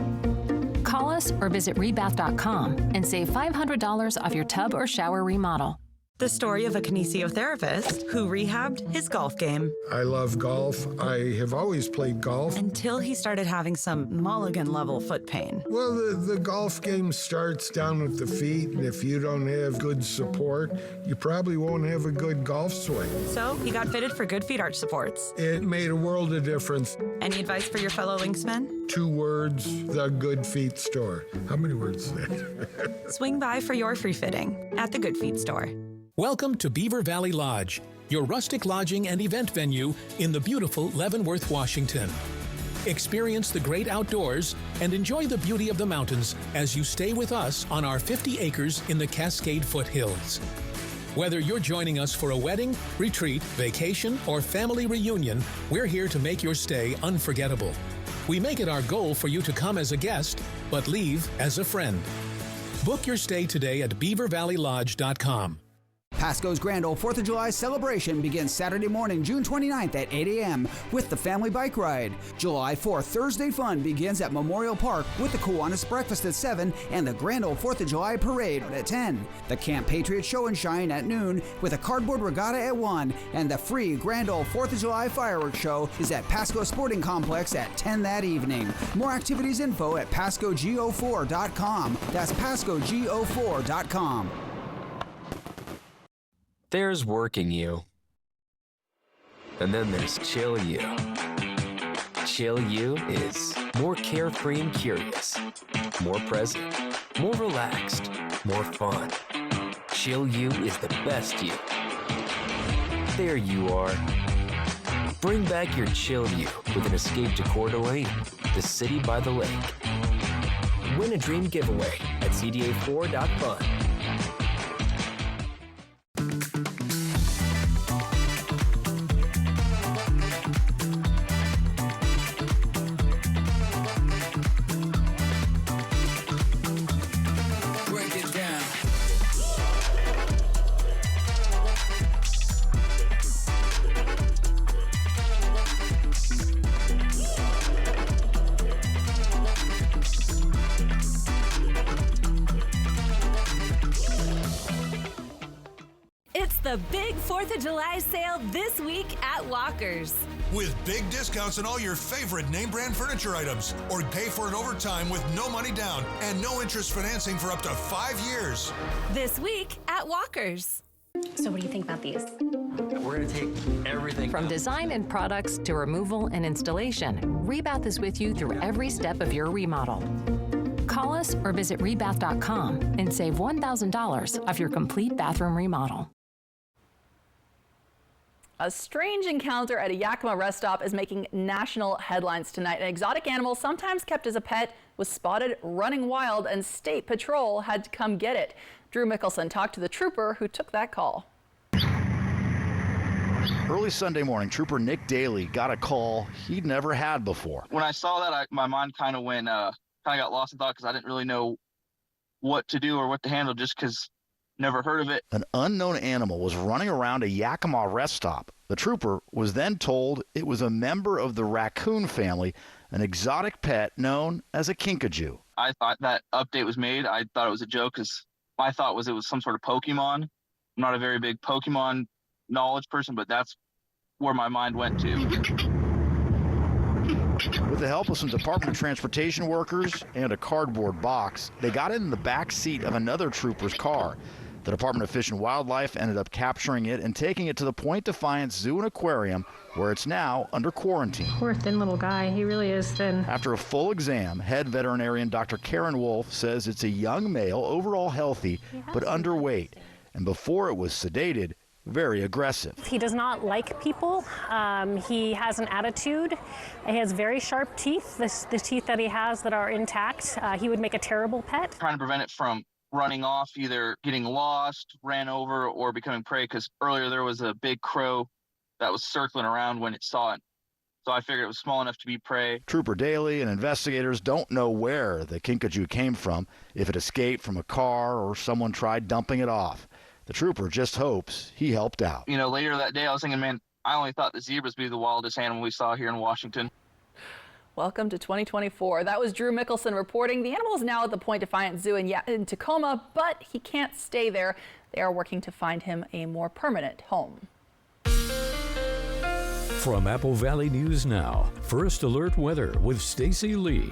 Call us or visit rebath.com and save $500 off your tub or shower remodel. The story of a kinesiotherapist who rehabbed his golf game. I love golf. I have always played golf. Until he started having some mulligan-level foot pain. Well, the golf game starts down at the feet, and if you don't have good support, you probably won't have a good golf swing. So he got fitted for Good Feet arch supports. It made a world of difference. Any advice for your fellow Lynxmen? 2 words, the Good Feet store. How many words is that? Swing by for your free fitting at the Good Feet store. Welcome to Beaver Valley Lodge, your rustic lodging and event venue in the beautiful Leavenworth, Washington. Experience the great outdoors and enjoy the beauty of the mountains as you stay with us on our 50 acres in the Cascade Foothills. Whether you're joining us for a wedding, retreat, vacation, or family reunion, we're here to make your stay unforgettable. We make it our goal for you to come as a guest, but leave as a friend. Book your stay today at beavervalleylodge.com. Pasco's Grand Ole 4th of July celebration begins Saturday morning, June 29th at 8 a.m. with the Family Bike Ride. July 4th, Thursday fun begins at Memorial Park with the Kiwanis Breakfast at 7 and the Grand Ole 4th of July Parade at 10. The Camp Patriot Show and Shine at noon with a cardboard regatta at 1, and the free Grand Ole 4th of July Fireworks Show is at Pasco Sporting Complex at 10 that evening. More activities info at PascoGO4.com. That's PascoGO4.com. There's working you. And then there's chill you. Chill you is more carefree and curious, more present, more relaxed, more fun. Chill you is the best you. There you are. Bring back your chill you with an escape to Coeur d'Alene, the city by the lake. Win a dream giveaway at cda4.fun. The big 4th of July sale this week at Walker's. With big discounts on all your favorite name brand furniture items, or pay for it over time with no money down and no interest financing for up to 5 years. This week at Walker's. So what do you think about these? We're going to take everything. From design and products to removal and installation, Rebath is with you through every step of your remodel. Call us or visit rebath.com and save $1,000 off your complete bathroom remodel. A strange encounter at a Yakima rest stop is making national headlines tonight. An exotic animal, sometimes kept as a pet, was spotted running wild, and State Patrol had to come get it. Drew Mickelson talked to the trooper who took that call. Early Sunday morning, Trooper Nick Daly got a call he'd never had before. When I saw that, my mind kind of got lost in thought because I didn't really know what to do or what to handle just because never heard of it. An unknown animal was running around a Yakima rest stop. The trooper was then told it was a member of the raccoon family, an exotic pet known as a kinkajou. I thought that update was made. I thought it was a joke because my thought was it was some sort of Pokemon. I'm not a very big Pokemon knowledge person, but that's where my mind went to. With the help of some Department of Transportation workers and a cardboard box, they got it in the back seat of another trooper's car. The Department of Fish and Wildlife ended up capturing it and taking it to the Point Defiance Zoo and Aquarium, where it's now under quarantine. Poor thin little guy. He really is thin. After a full exam, head veterinarian Dr. Karen Wolf says it's a young male, overall healthy, but underweight. And before it was sedated, very aggressive. He does not like people. He has an attitude. He has very sharp teeth, the teeth that he has that are intact. He would make a terrible pet. Trying to prevent it from running off, either getting lost, ran over, or becoming prey, because earlier there was a big crow that was circling around when it saw it. So I figured it was small enough to be prey. Trooper Daly and investigators don't know where the kinkajou came from, if it escaped from a car or someone tried dumping it off. The trooper just hopes he helped out. You know, later that day I was thinking, man, I only thought the zebras would be the wildest animal we saw here in Washington. Welcome to 2024. That was Drew Mickelson reporting. The animal is now at the Point Defiance Zoo in Tacoma, but he can't stay there. They are working to find him a more permanent home. From Apple Valley News Now, First Alert Weather with Stacy Lee.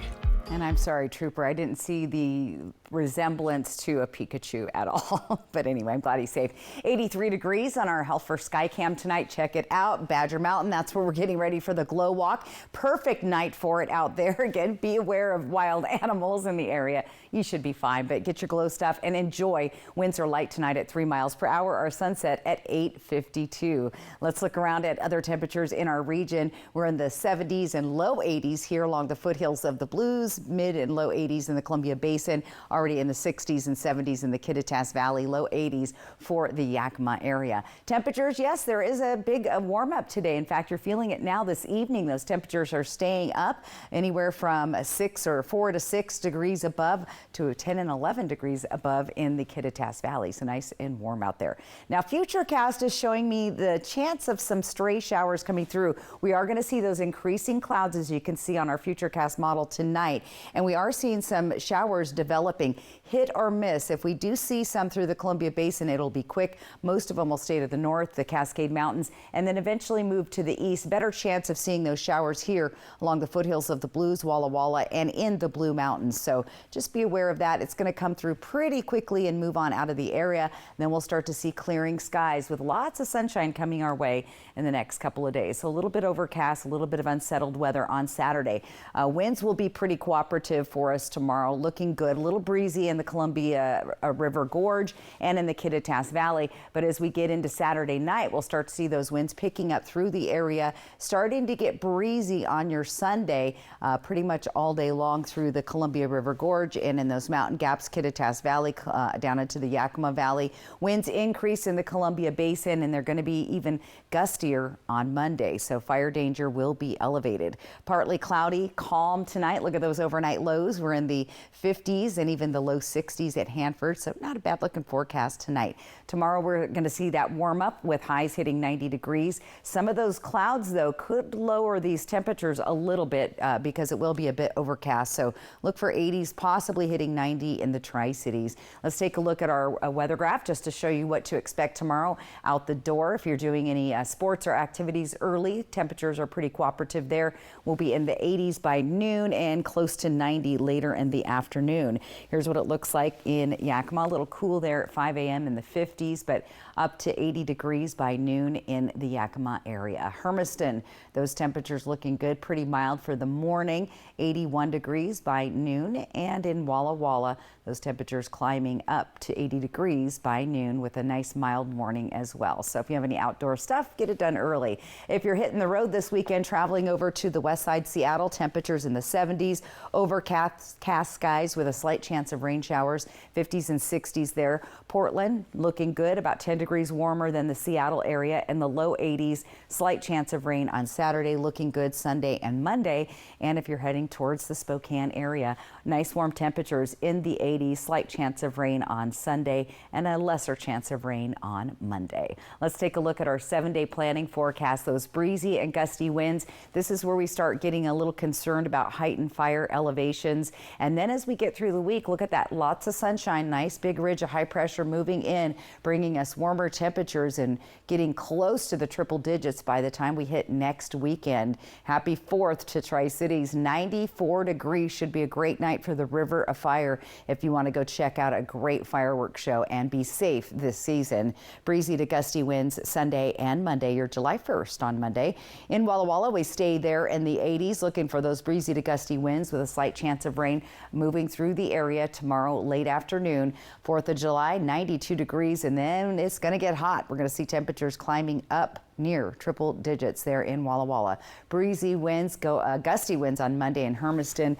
And I'm sorry, Trooper, I didn't see the resemblance to a Pikachu at all. But anyway, I'm glad he's safe. 83 degrees on our Health First Sky Cam tonight. Check it out. Badger Mountain, that's where we're getting ready for the Glow Walk. Perfect night for it out there. Again, be aware of wild animals in the area. You should be fine, but get your glow stuff and enjoy. Winds are light tonight at 3 miles per hour. Our sunset at 8:52. Let's look around at other temperatures in our region. We're in the 70s and low 80s here along the foothills of the Blues, mid and low 80s in the Columbia Basin, already in the 60s and 70s in the Kittitas Valley, low 80s for the Yakima area. Temperatures, yes, there is a big warm up today. In fact, you're feeling it now this evening. Those temperatures are staying up anywhere from 4 to 6 degrees above to 10 and 11 degrees above in the Kittitas Valley. So nice and warm out there. Now, Futurecast is showing me the chance of some stray showers coming through. We are going to see those increasing clouds, as you can see on our Futurecast model tonight. And we are seeing some showers developing, hit or miss. If we do see some through the Columbia Basin, it'll be quick. Most of them will stay to the north, the Cascade Mountains, and then eventually move to the east. Better chance of seeing those showers here along the foothills of the Blues, Walla Walla, and in the Blue Mountains. So just be aware of that. It's going to come through pretty quickly and move on out of the area. And then we'll start to see clearing skies with lots of sunshine coming our way in the next couple of days. So a little bit overcast, a little bit of unsettled weather on Saturday. Winds will be pretty cooperative for us tomorrow, looking good. A little breezy in the Columbia River Gorge and in the Kittitas Valley. But as we get into Saturday night, we'll start to see those winds picking up through the area, starting to get breezy on your Sunday, pretty much all day long through the Columbia River Gorge and in those mountain gaps, Kittitas Valley, down into the Yakima Valley. Winds increase in the Columbia Basin, and they're going to be even gustier on Monday. So fire danger will be elevated. Partly cloudy, calm tonight. Look at those overnight lows. We're in the 50s and even the low 60s at Hanford. So not a bad looking forecast tonight. Tomorrow we're going to see that warm up with highs hitting 90 degrees. Some of those clouds, though, could lower these temperatures a little bit because it will be a bit overcast. So look for 80s, possibly hitting 90 in the Tri-Cities. Let's take a look at our weather graph just to show you what to expect tomorrow out the door. If you're doing any sports or activities early, temperatures are pretty cooperative there. We'll be in the 80s by noon and close to 90 later in the afternoon. Here's what it looks like in Yakima. A little cool there at 5 a.m. in the 50s, but up to 80 degrees by noon in the Yakima area. Hermiston, those temperatures looking good, pretty mild for the morning, 81 degrees by noon. And in Walla Walla, those temperatures climbing up to 80 degrees by noon with a nice mild morning as well. So if you have any outdoor stuff, get it done early. If you're hitting the road this weekend, traveling over to the west side Seattle, temperatures in the 70s, overcast skies with a slight chance of rain showers, 50s and 60s there. Portland looking good, about 10 degrees warmer than the Seattle area, in the low 80s, slight chance of rain on Saturday, looking good Sunday and Monday. And if you're heading towards the Spokane area, nice warm temperatures in the 80s, slight chance of rain on Sunday and a lesser chance of rain on Monday. Let's take a look at our 7-day planning forecast. Those breezy and gusty winds, this is where we start getting a little concerned about heightened fire elevations. And then as we get through the week, look at that, lots of sunshine, nice big ridge of high pressure moving in, bringing us warmer temperatures and getting close to the triple digits by the time we hit next weekend. Happy 4th to Tri-Cities. 94 degrees should be a great night for the River of Fire if you want to go check out a great fireworks show and be safe this season. Breezy to gusty winds Sunday and Monday. You're July 1st on Monday. In Walla Walla, we stay there in the 80s, looking for those breezy to gusty winds with with a slight chance of rain moving through the area tomorrow late afternoon. 4th of July, 92 degrees, and then it's going to get hot. We're going to see temperatures climbing up near triple digits there in Walla Walla. Breezy winds, gusty winds on Monday in Hermiston,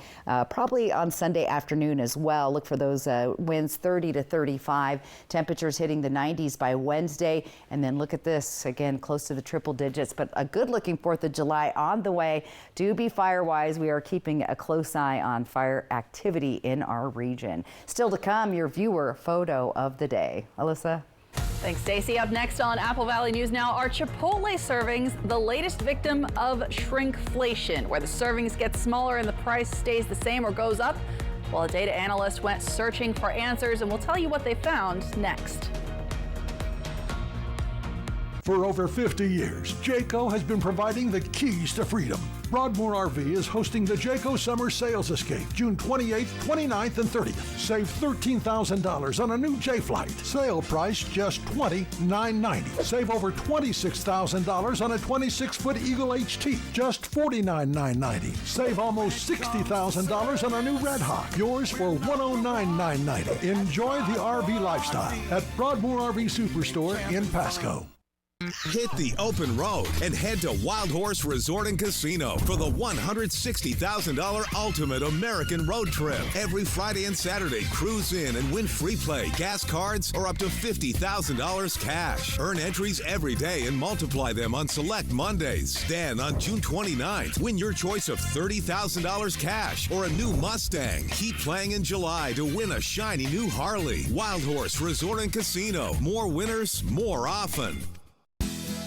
probably on Sunday afternoon as well. Look for those winds 30 to 35. Temperatures hitting the 90s by Wednesday. And then look at this, again, close to the triple digits, but a good looking 4th of July on the way. Do be fire-wise. We are keeping a close eye on fire activity in our region. Still to come, your viewer photo of the day. Alyssa? Thanks, Stacey. Up next on Apple Valley News Now, are Chipotle servings the latest victim of shrinkflation, where the servings get smaller and the price stays the same or goes up? Well, a data analyst went searching for answers, and we'll tell you what they found next. For over 50 years, Jayco has been providing the keys to freedom. Broadmoor RV is hosting the Jayco Summer Sales Escape, June 28th, 29th, and 30th. Save $13,000 on a new J-Flight. Sale price just $29.90. Save over $26,000 on a 26-foot Eagle HT, just $49,990. Save almost $60,000 on a new Red Hawk, yours for $109,990. Enjoy the RV lifestyle at Broadmoor RV Superstore in Pasco. Hit the open road and head to Wild Horse Resort and Casino for the $160,000 Ultimate American Road Trip. Every Friday and Saturday, cruise in and win free play, gas cards, or up to $50,000 cash. Earn entries every day and multiply them on select Mondays. Then on June 29th, win your choice of $30,000 cash or a new Mustang. Keep playing in July to win a shiny new Harley. Wild Horse Resort and Casino. More winners, more often.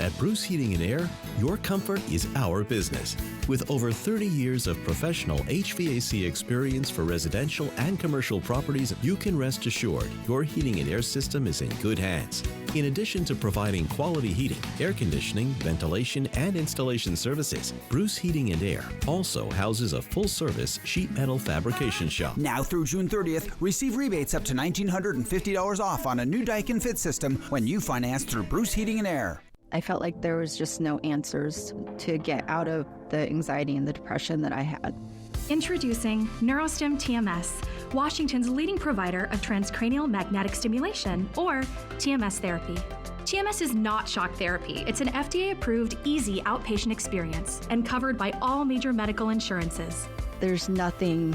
At Bruce Heating and Air, your comfort is our business. With over 30 years of professional HVAC experience for residential and commercial properties, you can rest assured your heating and air system is in good hands. In addition to providing quality heating, air conditioning, ventilation, and installation services, Bruce Heating and Air also houses a full-service sheet metal fabrication shop. Now through June 30th, receive rebates up to $1,950 off on a new Daikin Fit system when you finance through Bruce Heating and Air. I felt like there was just no answers to get out of the anxiety and the depression that I had. Introducing NeuroStim TMS, Washington's leading provider of transcranial magnetic stimulation, or TMS therapy. TMS is not shock therapy. It's an FDA-approved, easy outpatient experience and covered by all major medical insurances. There's nothing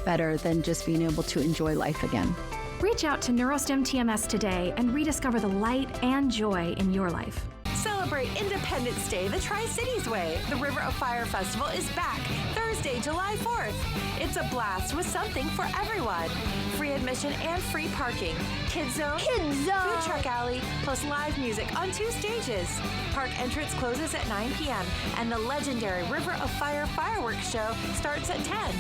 better than just being able to enjoy life again. Reach out to NeuroStim TMS today and rediscover the light and joy in your life. Celebrate Independence Day the Tri-Cities way. The River of Fire Festival is back Thursday, July 4th. It's a blast with something for everyone. Free admission and free parking. Kids Zone, Food Truck Alley, plus live music on 2 stages. Park entrance closes at 9 p.m. and the legendary River of Fire fireworks show starts at 10.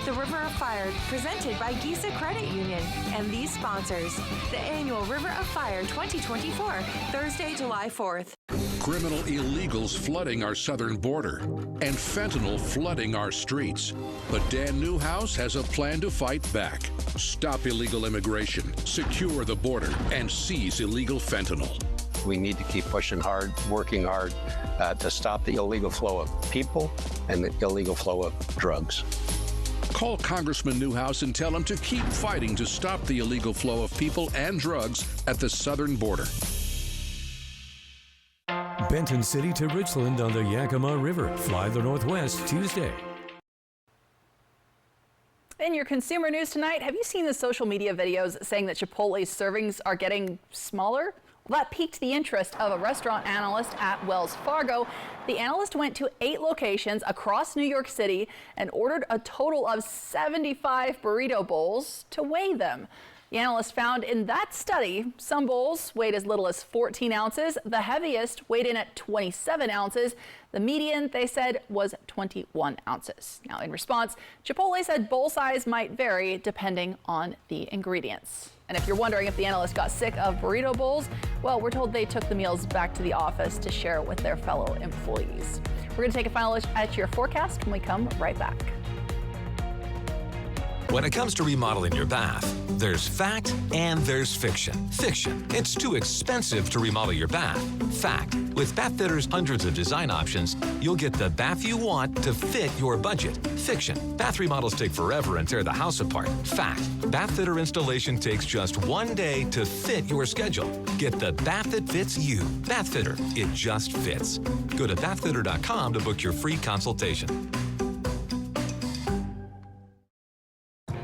The River of Fire, presented by Gisa Credit Union and these sponsors. The annual River of Fire 2024, Thursday, July 4th. Criminal illegals flooding our southern border and fentanyl flooding our streets. But Dan Newhouse has a plan to fight back. Stop illegal immigration, secure the border, and seize illegal fentanyl. We need to keep pushing hard, working hard to stop the illegal flow of people and the illegal flow of drugs. Call Congressman Newhouse and tell him to keep fighting to stop the illegal flow of people and drugs at the southern border. Benton City to Richland on the Yakima River. Fly the Northwest Tuesday. In your consumer news tonight, have you seen the social media videos saying that Chipotle's servings are getting smaller? Well, that piqued the interest of a restaurant analyst at Wells Fargo. The analyst went to 8 locations across New York City and ordered a total of 75 burrito bowls to weigh them. The analyst found in that study, some bowls weighed as little as 14 ounces. The heaviest weighed in at 27 ounces. The median, they said, was 21 ounces. Now, in response, Chipotle said bowl size might vary depending on the ingredients. And if you're wondering if the analyst got sick of burrito bowls, well, we're told they took the meals back to the office to share with their fellow employees. We're going to take a final look at your forecast when we come right back. When it comes to remodeling your bath, there's fact and there's fiction. Fiction, it's too expensive to remodel your bath. Fact, with Bath Fitter's hundreds of design options, you'll get the bath you want to fit your budget. Fiction, bath remodels take forever and tear the house apart. Fact, Bath Fitter installation takes just 1 day to fit your schedule. Get the bath that fits you. Bath Fitter, it just fits. Go to bathfitter.com to book your free consultation.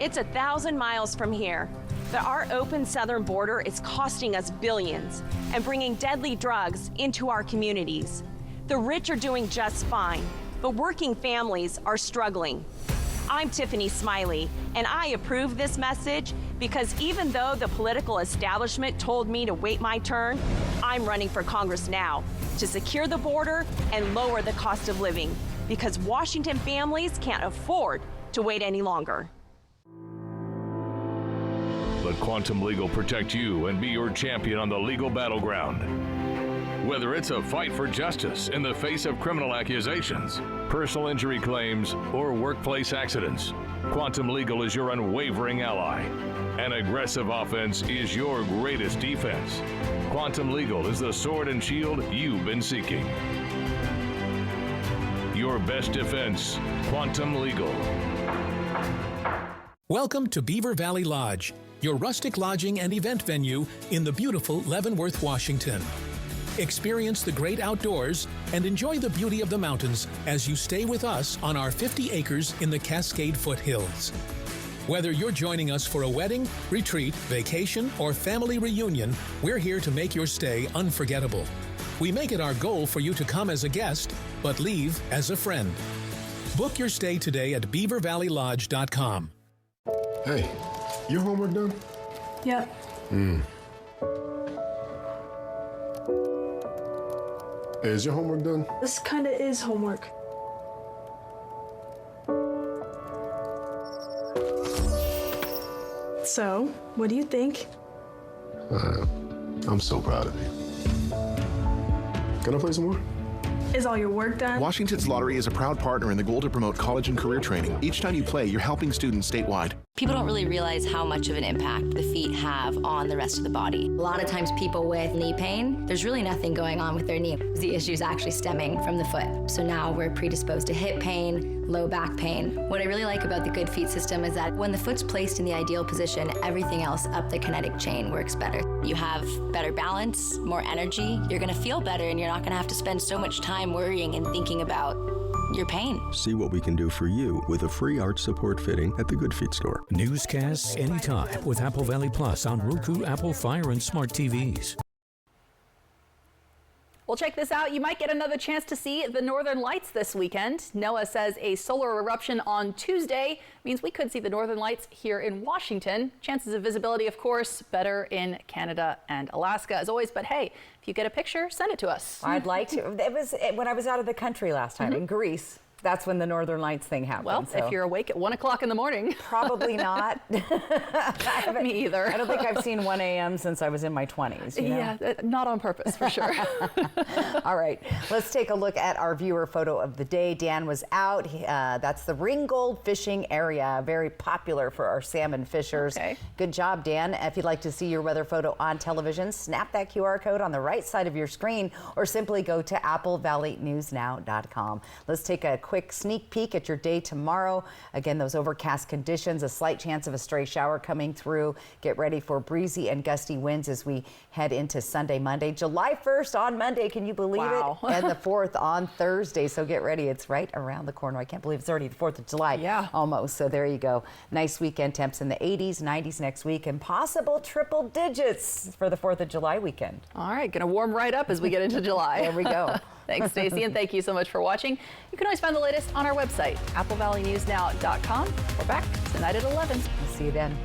It's 1,000 miles from here, but our open southern border is costing us billions and bringing deadly drugs into our communities. The rich are doing just fine, but working families are struggling. I'm Tiffany Smiley, and I approve this message because even though the political establishment told me to wait my turn, I'm running for Congress now to secure the border and lower the cost of living because Washington families can't afford to wait any longer. Let Quantum Legal protect you and be your champion on the legal battleground. Whether it's a fight for justice in the face of criminal accusations, personal injury claims, or workplace accidents, Quantum Legal is your unwavering ally. An aggressive offense is your greatest defense. Quantum Legal is the sword and shield you've been seeking. Your best defense, Quantum Legal. Welcome to Beaver Valley Lodge, your rustic lodging and event venue in the beautiful Leavenworth, Washington. Experience the great outdoors and enjoy the beauty of the mountains as you stay with us on our 50 acres in the Cascade Foothills. Whether you're joining us for a wedding, retreat, vacation, or family reunion, we're here to make your stay unforgettable. We make it our goal for you to come as a guest, but leave as a friend. Book your stay today at beavervalleylodge.com. Hey, your homework done? Yep. Hey, is your homework done? This kind of is homework. So, what do you think? I'm so proud of you. Can I play some more? Is all your work done? Washington's Lottery is a proud partner in the goal to promote college and career training. Each time you play, you're helping students statewide. People don't really realize how much of an impact the feet have on the rest of the body. A lot of times people with knee pain, there's really nothing going on with their knee. The issue is actually stemming from the foot. So now we're predisposed to hip pain, low back pain. What I really like about the Good Feet system is that when the foot's placed in the ideal position, everything else up the kinetic chain works better. You have better balance, more energy, you're gonna feel better, and you're not gonna have to spend so much time worrying and thinking about your pain. See what we can do for you with a free arch support fitting at the Good Feet store. Newscasts anytime with Apple Valley Plus on Roku, Apple Fire, and smart TVs. Well, check this out. You might get another chance to see the Northern Lights this weekend. NOAA says a solar eruption on Tuesday means we could see the Northern Lights here in Washington. Chances of visibility, of course, better in Canada and Alaska as always. But hey, if you get a picture, send it to us. I'd like to. It was when I was out of the country last time in Greece. That's when the Northern Lights thing happened. Well, so. if you're awake at 1 o'clock in the morning. Probably not. Me either. I don't think I've seen 1 a.m. since I was in my 20s. You know? Yeah, not on purpose, for sure. All right, let's take a look at our viewer photo of the day. Dan was out. That's the Ringgold fishing area, very popular for our salmon fishers. Okay. Good job, Dan. If you'd like to see your weather photo on television, snap that QR code on the right side of your screen or simply go to applevalleynewsnow.com. Let's take a quick sneak peek at your day tomorrow. Again, those overcast conditions, a slight chance of a stray shower coming through. Get ready for breezy and gusty winds as we head into Sunday, Monday. July 1st on Monday, can you believe it? And the 4th on Thursday, so get ready. It's right around the corner. I can't believe it's already the 4th of July. Yeah. Almost, so there you go. Nice weekend temps in the 80s, 90s next week, and possible triple digits for the 4th of July weekend. All right, gonna warm right up as we get into July. There we go. Thanks, Stacey, and thank you so much for watching. You can always find the latest on our website, applevalleynewsnow.com. We're back tonight at 11. We'll see you then.